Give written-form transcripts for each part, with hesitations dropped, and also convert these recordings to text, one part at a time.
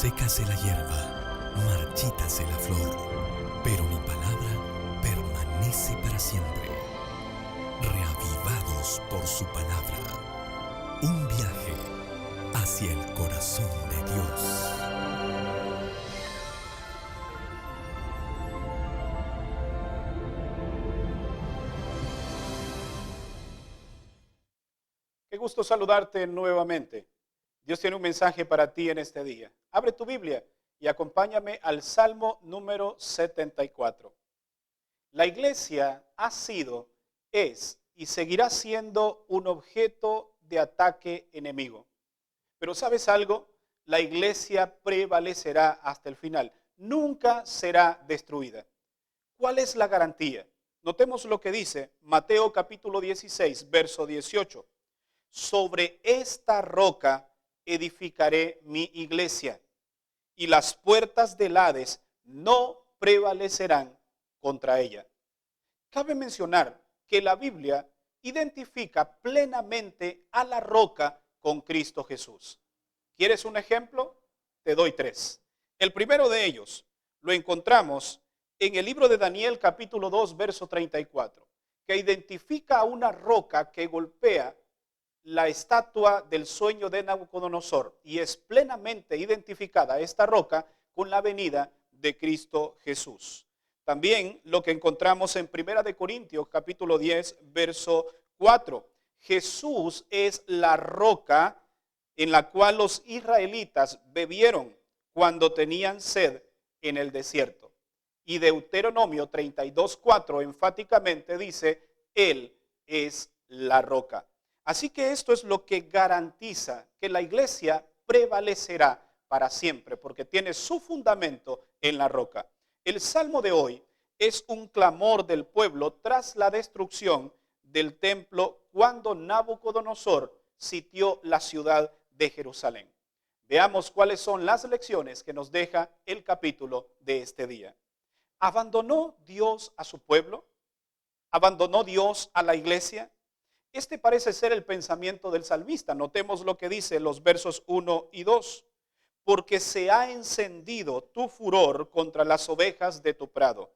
Sécase la hierba, marchítase la flor, pero mi palabra permanece para siempre. Reavivados por su palabra. Un viaje hacia el corazón de Dios. Qué gusto saludarte nuevamente. Dios tiene un mensaje para ti en este día. Abre tu Biblia y acompáñame al Salmo número 74. La iglesia ha sido, es y seguirá siendo un objeto de ataque enemigo. Pero ¿sabes algo? La iglesia prevalecerá hasta el final. Nunca será destruida. ¿Cuál es la garantía? Notemos lo que dice Mateo capítulo 16, verso 18. Sobre esta roca edificaré mi iglesia, y las puertas del Hades no prevalecerán contra ella. Cabe mencionar que la Biblia identifica plenamente a la roca con Cristo Jesús. ¿Quieres un ejemplo? Te doy tres. El primero de ellos lo encontramos en el libro de Daniel capítulo 2, verso 34, que identifica a una roca que golpea la estatua del sueño de Nabucodonosor, y es plenamente identificada esta roca con la venida de Cristo Jesús. También lo que encontramos en 1 de Corintios capítulo 10, verso 4. Jesús es la roca en la cual los israelitas bebieron cuando tenían sed en el desierto. Y Deuteronomio 32, 4 enfáticamente dice, Él es la roca. Así que esto es lo que garantiza que la iglesia prevalecerá para siempre, porque tiene su fundamento en la roca. El salmo de hoy es un clamor del pueblo tras la destrucción del templo cuando Nabucodonosor sitió la ciudad de Jerusalén. Veamos cuáles son las lecciones que nos deja el capítulo de este día. ¿Abandonó Dios a su pueblo? ¿Abandonó Dios a la iglesia? Este parece ser el pensamiento del salmista. Notemos lo que dice los versos 1 y 2. Porque se ha encendido tu furor contra las ovejas de tu prado.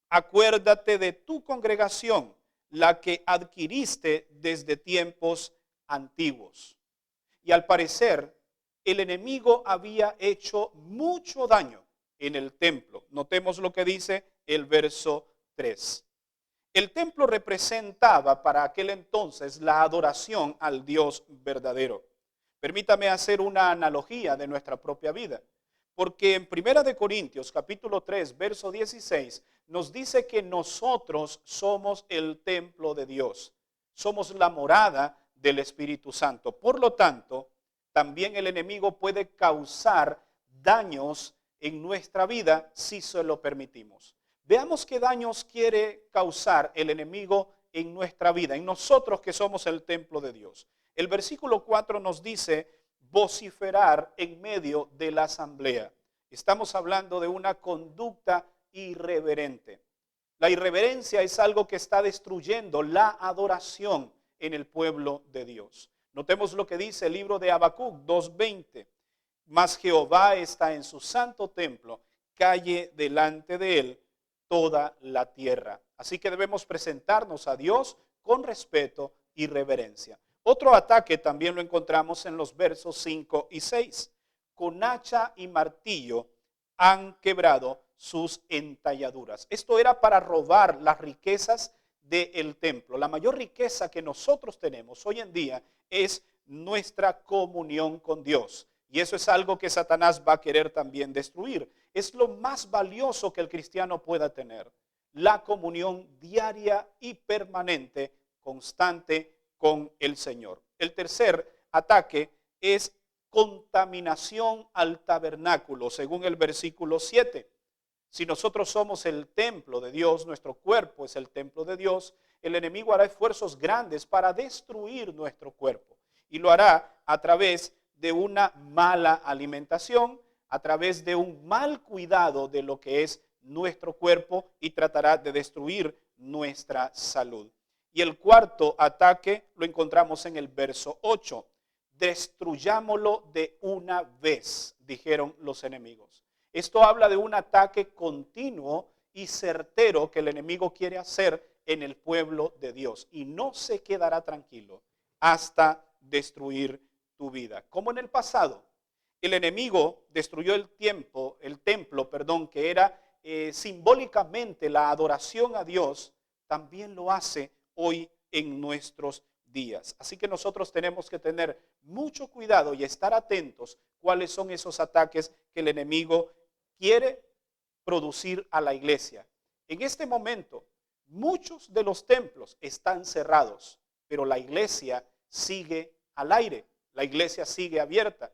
Acuérdate de tu congregación, la que adquiriste desde tiempos antiguos. Y al parecer, el enemigo había hecho mucho daño en el templo. Notemos lo que dice el verso 3. El templo representaba para aquel entonces la adoración al Dios verdadero. Permítame hacer una analogía de nuestra propia vida, porque en 1 de Corintios capítulo 3, verso 16, nos dice que nosotros somos el templo de Dios, somos la morada del Espíritu Santo. Por lo tanto, también el enemigo puede causar daños en nuestra vida si se lo permitimos. Veamos qué daños quiere causar el enemigo en nuestra vida, en nosotros que somos el templo de Dios. El versículo 4 nos dice vociferar en medio de la asamblea. Estamos hablando de una conducta irreverente. La irreverencia es algo que está destruyendo la adoración en el pueblo de Dios. Notemos lo que dice el libro de Habacuc 2:20. Mas Jehová está en su santo templo, calle delante de él toda la tierra. Así que debemos presentarnos a Dios con respeto y reverencia. Otro ataque también lo encontramos en los versos 5 y 6. Con hacha y martillo han quebrado sus entalladuras. Esto era para robar las riquezas del templo. La mayor riqueza que nosotros tenemos hoy en día es nuestra comunión con Dios. Y eso es algo que Satanás va a querer también destruir. Es lo más valioso que el cristiano pueda tener. La comunión diaria y permanente, constante con el Señor. El tercer ataque es contaminación al tabernáculo, según el versículo 7. Si nosotros somos el templo de Dios, nuestro cuerpo es el templo de Dios, el enemigo hará esfuerzos grandes para destruir nuestro cuerpo. Y lo hará a través de una mala alimentación, a través de un mal cuidado de lo que es nuestro cuerpo, y tratará de destruir nuestra salud. Y el cuarto ataque lo encontramos en el verso 8. destruyámoslo de una vez, dijeron los enemigos. Esto habla de un ataque continuo y certero que el enemigo quiere hacer en el pueblo de Dios y no se quedará tranquilo hasta destruir tu vida. Como en el pasado, el enemigo destruyó el templo, que era simbólicamente la adoración a Dios, también lo hace hoy en nuestros días. Así que nosotros tenemos que tener mucho cuidado y estar atentos cuáles son esos ataques que el enemigo quiere producir a la iglesia. En este momento, muchos de los templos están cerrados, pero la iglesia sigue al aire, la iglesia sigue abierta.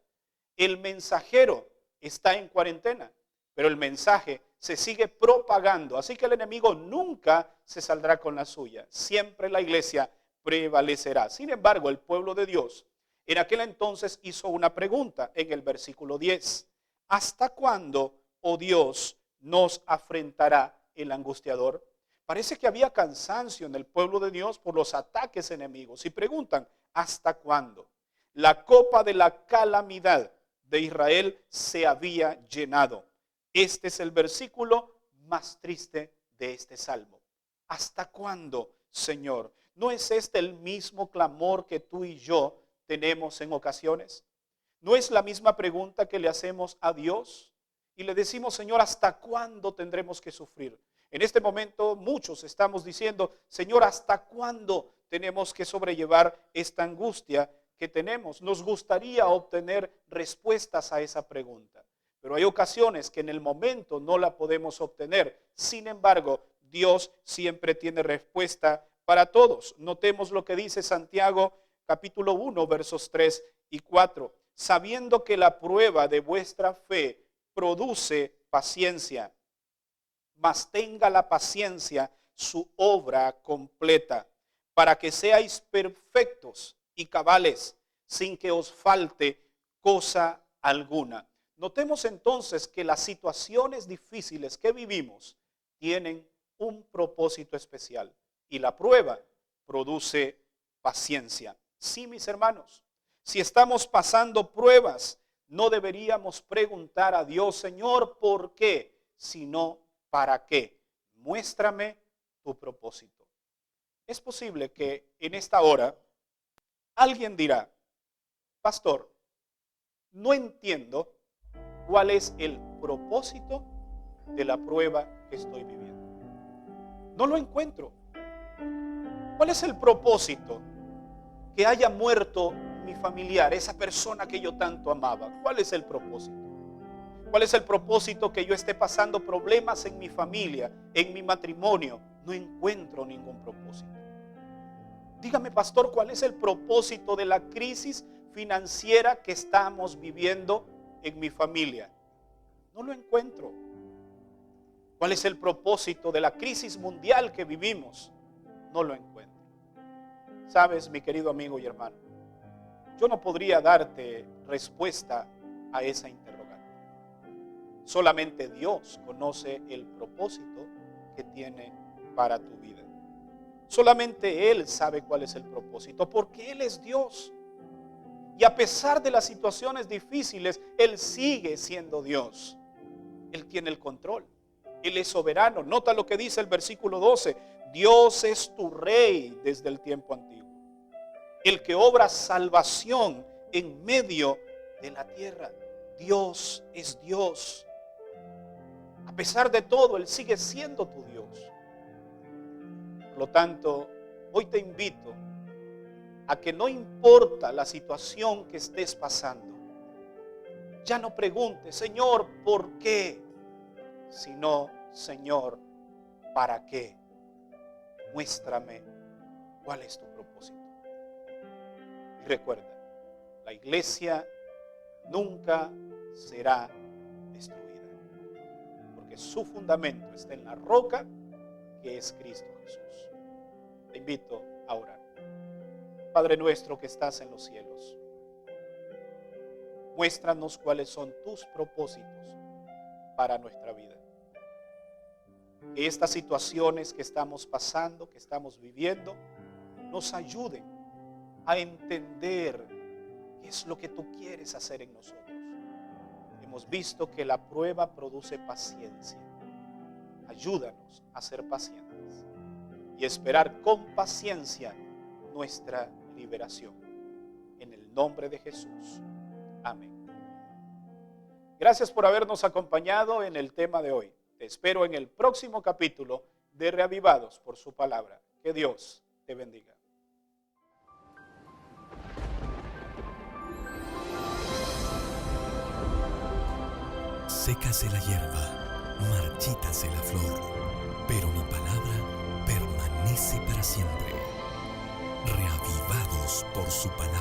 El mensajero está en cuarentena, pero el mensaje se sigue propagando. Así que el enemigo nunca se saldrá con la suya. Siempre la iglesia prevalecerá. Sin embargo, el pueblo de Dios en aquel entonces hizo una pregunta en el versículo 10. ¿Hasta cuándo, oh Dios, nos afrentará el angustiador? Parece que había cansancio en el pueblo de Dios por los ataques enemigos. Y preguntan, ¿hasta cuándo? La copa de la calamidad de Israel se había llenado. Este es el versículo más triste de este salmo. ¿Hasta cuándo, Señor? ¿No es este el mismo clamor que tú y yo tenemos en ocasiones? ¿No es la misma pregunta que le hacemos a Dios? Y le decimos, Señor, ¿hasta cuándo tendremos que sufrir? En este momento muchos estamos diciendo, Señor, ¿hasta cuándo tenemos que sobrellevar esta angustia que tenemos? Nos gustaría obtener respuestas a esa pregunta, pero hay ocasiones que en el momento no la podemos obtener. Sin embargo, Dios siempre tiene respuesta para todos. Notemos lo que dice Santiago capítulo 1, versos 3 y 4. Sabiendo que la prueba de vuestra fe produce paciencia, mas tenga la paciencia su obra completa, para que seáis perfectos y cabales, sin que os falte cosa alguna. Notemos entonces que las situaciones difíciles que vivimos tienen un propósito especial y la prueba produce paciencia. Sí, mis hermanos, si estamos pasando pruebas, no deberíamos preguntar a Dios, Señor, ¿por qué? Sino, ¿para qué? Muéstrame tu propósito. Es posible que en esta hora alguien dirá, pastor, no entiendo cuál es el propósito de la prueba que estoy viviendo. No lo encuentro. ¿Cuál es el propósito? Que haya muerto mi familiar, esa persona que yo tanto amaba. ¿Cuál es el propósito? ¿Cuál es el propósito que yo esté pasando problemas en mi familia, en mi matrimonio? No encuentro ningún propósito. Dígame, pastor, ¿cuál es el propósito de la crisis financiera que estamos viviendo en mi familia? No lo encuentro. ¿Cuál es el propósito de la crisis mundial que vivimos? No lo encuentro. Sabes, mi querido amigo y hermano, yo no podría darte respuesta a esa interrogante. Solamente Dios conoce el propósito que tiene para tu vida. Solamente Él sabe cuál es el propósito, porque Él es Dios. Y a pesar de las situaciones difíciles, Él sigue siendo Dios. Él tiene el control. Él es soberano. Nota lo que dice el versículo 12. Dios es tu rey desde el tiempo antiguo. El que obra salvación en medio de la tierra. Dios es Dios. A pesar de todo, Él sigue siendo tu Dios. Por lo tanto, hoy te invito a que no importa la situación que estés pasando, ya no preguntes, Señor, ¿por qué? Sino, Señor, ¿para qué? Muéstrame cuál es tu propósito. Y recuerda, la iglesia nunca será destruida, porque su fundamento está en la roca que es Cristo Jesús. Te invito a orar. Padre nuestro que estás en los cielos, muéstranos cuáles son tus propósitos para nuestra vida. Que estas situaciones que estamos pasando, que estamos viviendo, nos ayuden a entender es lo que tú quieres hacer en nosotros. Hemos visto que la prueba produce paciencia. Ayúdanos a ser pacientes y esperar con paciencia nuestra liberación. En el nombre de Jesús. Amén. Gracias por habernos acompañado en el tema de hoy. Te espero en el próximo capítulo de Reavivados por su palabra. Que Dios te bendiga. Sécase la hierba, marchítase la flor, pero mi palabra permanece para siempre. Reavivados por su palabra.